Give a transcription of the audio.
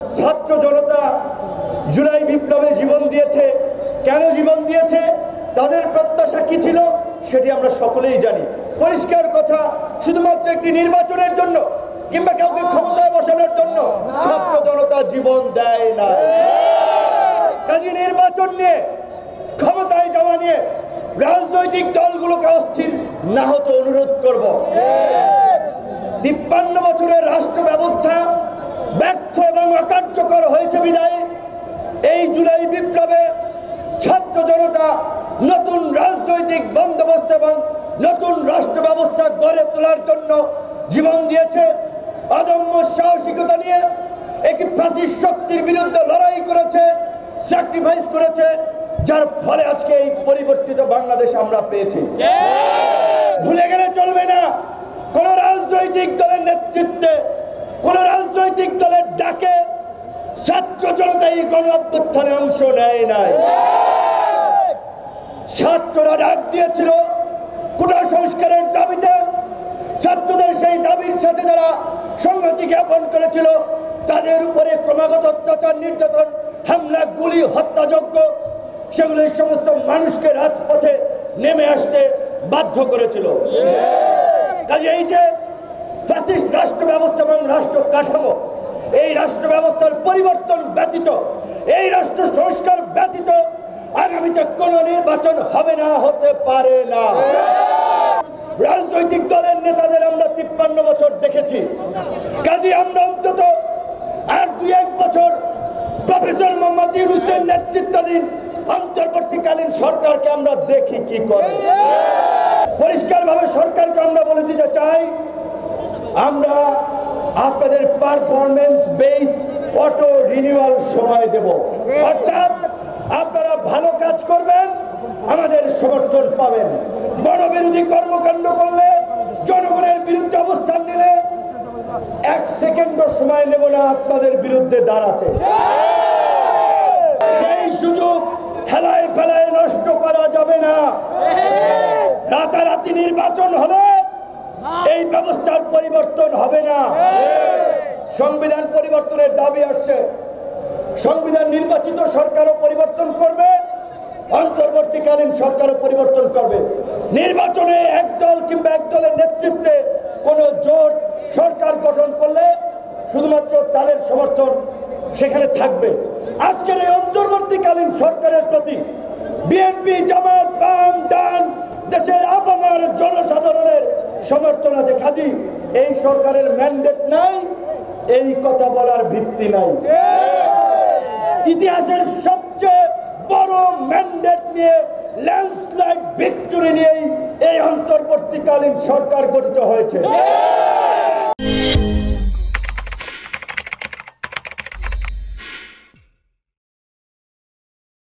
ছাত্র জনতা জুলাই বিপ্লবে জীবন দিয়েছে। কেন জীবন দিয়েছে, তাদের প্রত্যাশা কি ছিল সেটি আমরা সকলেই জানি। পরিষ্কার কথা, শুধুমাত্র একটি নির্বাচনের জন্য কিংবা কাউকে ক্ষমতায় বসানোর জন্য ছাত্র জনতা জীবন দেয় না। কাজী নির্বাচন নিয়ে, ক্ষমতায় যাওয়া নিয়ে রাজনৈতিক দলগুলোকে অস্থির না হতে অনুরোধ করব। 53 বছরের রাষ্ট্র ব্যবস্থা ব্যর্থ এবং অকার্যকর হয়েছে বিদায় এই জুলাই বিপ্লবে ছাত্র জনতা নতুন রাজনৈতিক বন্দোবস্ত এবং নতুন রাষ্ট্র ব্যবস্থা গড়ে তোলার জন্য জীবন দিয়েছে। অদম্য সাহসিকতা নিয়ে একটি ফ্যাসিস্ট শক্তির বিরুদ্ধে লড়াই করেছে, স্যাক্রিফাইস করেছে, যার ফলে আজকে এই পরিবর্তিত বাংলাদেশ আমরা পেয়েছি। ভুলে গেলে চলবে না, কোন রাজনৈতিক দলের নেতৃত্বে, কোন রাজনৈতিক দলের ডাকে ছাত্র জনতা এই গণ অভ্যুত্থানে অংশ নেয় নাই। ছাত্ররা ডাক দিয়েছিল কোটা সংস্কারের দাবিতে। ছাত্রদের সেই দাবির সাথে যারা সংহতি জ্ঞাপন করেছিল তাদের উপরে ক্রমাগত অত্যাচার, নির্যাতন, হামলা, গুলি, হত্যাযজ্ঞ, সেগুলো এই সমস্ত মানুষকে রাজপথে নেমে আসতে বাধ্য করেছিল। কাজে এই যে ফ্যাসিস্ট রাষ্ট্র ব্যবস্থা এবং রাষ্ট্র কাঠামো, এই রাষ্ট্র ব্যবস্থার পরিবর্তন ব্যতীত, এই রাষ্ট্র সংস্কার ব্যতীত আগামীতে কোন নির্বাচন হবে না, হতে পারে না। রাজনৈতিক দলের নেতাদের আমরা 53 বছর দেখেছি। কাজে আমরা অন্তত আর 2-1 বছর প্রফেসর মোহাম্মদ ইউনূসের নেতৃত্বাধীন অন্তর্বর্তীকালীন সরকারকে আমরা দেখি কি করে। পরিষ্কারভাবে সরকারকে আমরা বলে দিতে চাই, আমরা আপনাদের পারফরমেন্স বেস অটো রিনিউয়াল সময় দেব। অর্থাৎ আপনারা ভালো কাজ করবেন, আমাদের সমর্থন পাবেন। গণবিরোধী কর্মকাণ্ড করলে, জনগণের বিরুদ্ধে অবস্থান নিলে 1 সেকেন্ডও সময় নেব না আপনাদের বিরুদ্ধে দাঁড়াতে। সেই সুযোগ হেলায় ফেলায় নষ্ট করা যাবে না। রাতারাতি নির্বাচন হলে এই ব্যবস্থার পরিবর্তন হবে না। সংবিধান পরিবর্তনের দাবি আসছে, সংবিধান নির্বাচিত সরকারও পরিবর্তন করবে, অন্তর্বর্তীকালীন সরকারও পরিবর্তন করবে। নির্বাচনে এক দল কিংবা এক দলের নেতৃত্বে কোন জোট সরকার গঠন করলে শুধুমাত্র তাদের সমর্থন সেখানে থাকবে। আজকের এই অন্তর্বর্তীকালীন সরকারের প্রতি বিএনপি, জামাত, বাম, ডান, দেশের আপনার জনসাধারণের সমর্থন আছে। কাজী এই সরকারের ম্যান্ডেট নাই, এই কথা বলার ভিত্তি নাই। ইতিহাসের সবচেয়ে বড় ম্যান্ডেট নিয়ে, ল্যান্ডস্লাইড ভিক্টরি নিয়ে এই অন্তর্বর্তীকালীন সরকার গঠিত হয়েছে।